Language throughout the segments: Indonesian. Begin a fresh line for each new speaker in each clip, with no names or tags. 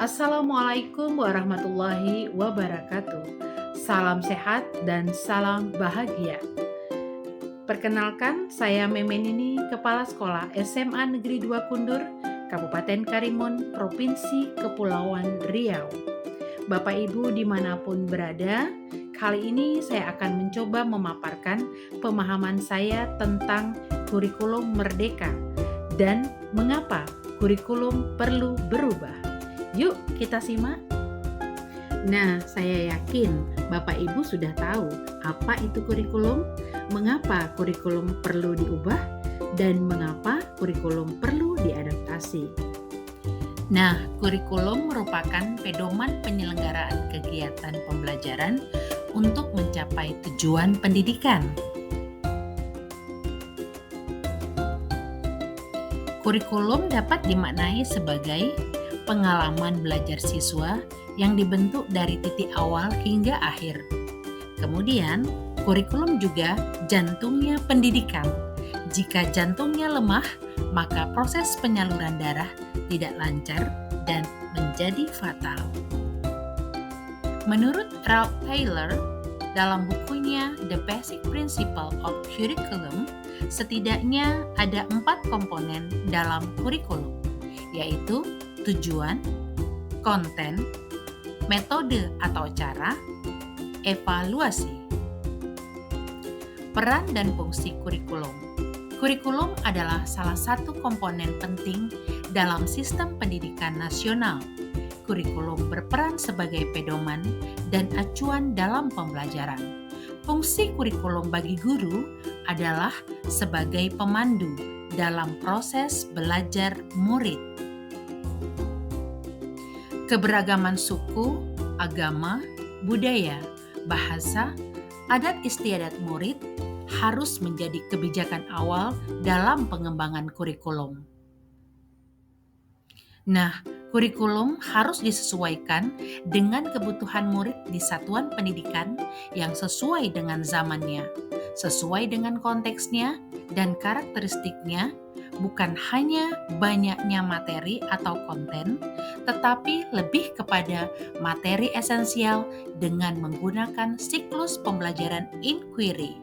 Assalamualaikum warahmatullahi wabarakatuh. Salam sehat dan salam bahagia. Perkenalkan, saya Memen ini Kepala Sekolah SMA Negeri 2 Kundur, Kabupaten Karimun, Provinsi Kepulauan Riau. Bapak Ibu dimanapun berada, kali ini saya akan mencoba memaparkan pemahaman saya tentang kurikulum merdeka dan mengapa kurikulum perlu berubah. Yuk kita simak. Nah, saya yakin Bapak Ibu sudah tahu apa itu kurikulum, mengapa kurikulum perlu diubah, dan mengapa kurikulum perlu diadaptasi. Nah, kurikulum merupakan pedoman penyelenggaraan kegiatan pembelajaran untuk mencapai tujuan pendidikan. Kurikulum dapat dimaknai sebagai pengalaman belajar siswa yang dibentuk dari titik awal hingga akhir. Kemudian, kurikulum juga jantungnya pendidikan. Jika jantungnya lemah, maka proses penyaluran darah tidak lancar dan menjadi fatal. Menurut Ralph Taylor, dalam bukunya The Basic Principle of Curriculum, setidaknya ada 4 komponen dalam kurikulum, yaitu tujuan, konten, metode atau cara, evaluasi. Peran dan fungsi kurikulum. Kurikulum adalah salah satu komponen penting dalam sistem pendidikan nasional. Kurikulum berperan sebagai pedoman dan acuan dalam pembelajaran. Fungsi kurikulum bagi guru adalah sebagai pemandu dalam proses belajar murid. Keberagaman suku, agama, budaya, bahasa, adat istiadat murid harus menjadi kebijakan awal dalam pengembangan kurikulum. Nah, kurikulum harus disesuaikan dengan kebutuhan murid di satuan pendidikan yang sesuai dengan zamannya, sesuai dengan konteksnya dan karakteristiknya, bukan hanya banyaknya materi atau konten, tetapi lebih kepada materi esensial dengan menggunakan siklus pembelajaran inquiry.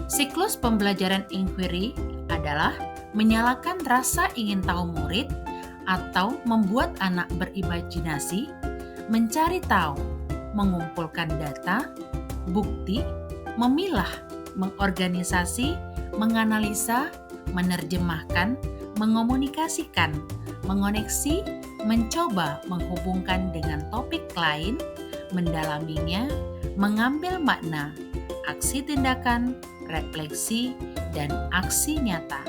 Siklus pembelajaran inquiry adalah menyalakan rasa ingin tahu murid atau membuat anak berimajinasi, mencari tahu, mengumpulkan data, bukti, memilah, mengorganisasi, menganalisa, menerjemahkan, mengomunikasikan, mengoneksi, mencoba menghubungkan dengan topik lain, mendalaminya, mengambil makna, aksi tindakan, refleksi, dan aksi nyata.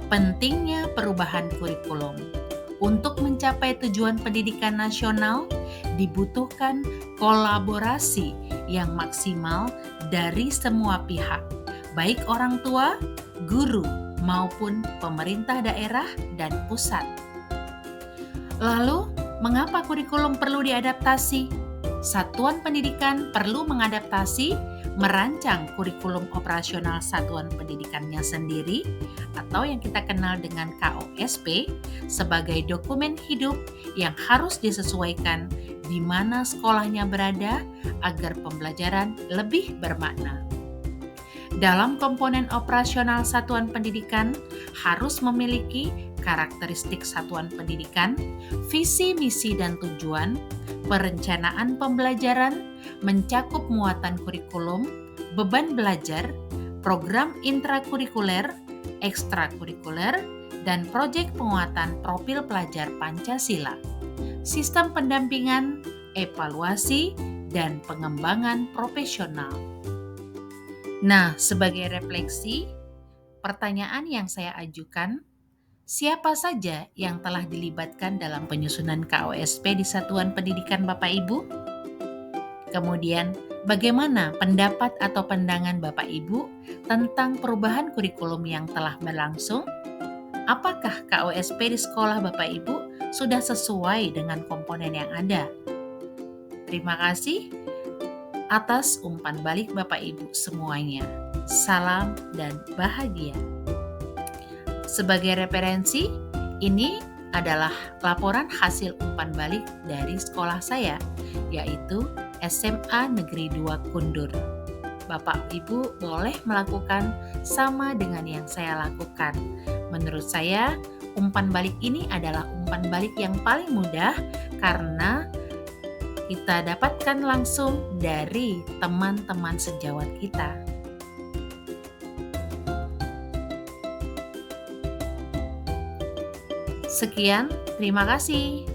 Pentingnya perubahan kurikulum. Untuk mencapai tujuan pendidikan nasional, dibutuhkan kolaborasi yang maksimal dari semua pihak, baik orang tua, guru, maupun pemerintah daerah dan pusat. Lalu, mengapa kurikulum perlu diadaptasi? Satuan pendidikan perlu mengadaptasi, merancang kurikulum operasional satuan pendidikannya sendiri atau yang kita kenal dengan KOSP sebagai dokumen hidup yang harus disesuaikan di mana sekolahnya berada agar pembelajaran lebih bermakna. Dalam komponen operasional satuan pendidikan harus memiliki karakteristik satuan pendidikan, visi, misi, dan tujuan, perencanaan pembelajaran, mencakup muatan kurikulum, beban belajar, program intrakurikuler, ekstrakurikuler, dan proyek penguatan profil pelajar Pancasila, sistem pendampingan, evaluasi, dan pengembangan profesional. Nah, sebagai refleksi, pertanyaan yang saya ajukan, siapa saja yang telah dilibatkan dalam penyusunan KOSP di Satuan Pendidikan Bapak Ibu? Kemudian, bagaimana pendapat atau pandangan Bapak Ibu tentang perubahan kurikulum yang telah berlangsung? Apakah KOSP di sekolah Bapak Ibu sudah sesuai dengan komponen yang ada? Terima kasih atas umpan balik Bapak Ibu semuanya. Salam dan bahagia. Sebagai referensi, ini adalah laporan hasil umpan balik dari sekolah saya, yaitu SMA Negeri 2 Kundur. Bapak Ibu boleh melakukan sama dengan yang saya lakukan. Menurut saya, umpan balik ini adalah umpan balik yang paling mudah karena kita dapatkan langsung dari teman-teman sejawat kita. Sekian, terima kasih.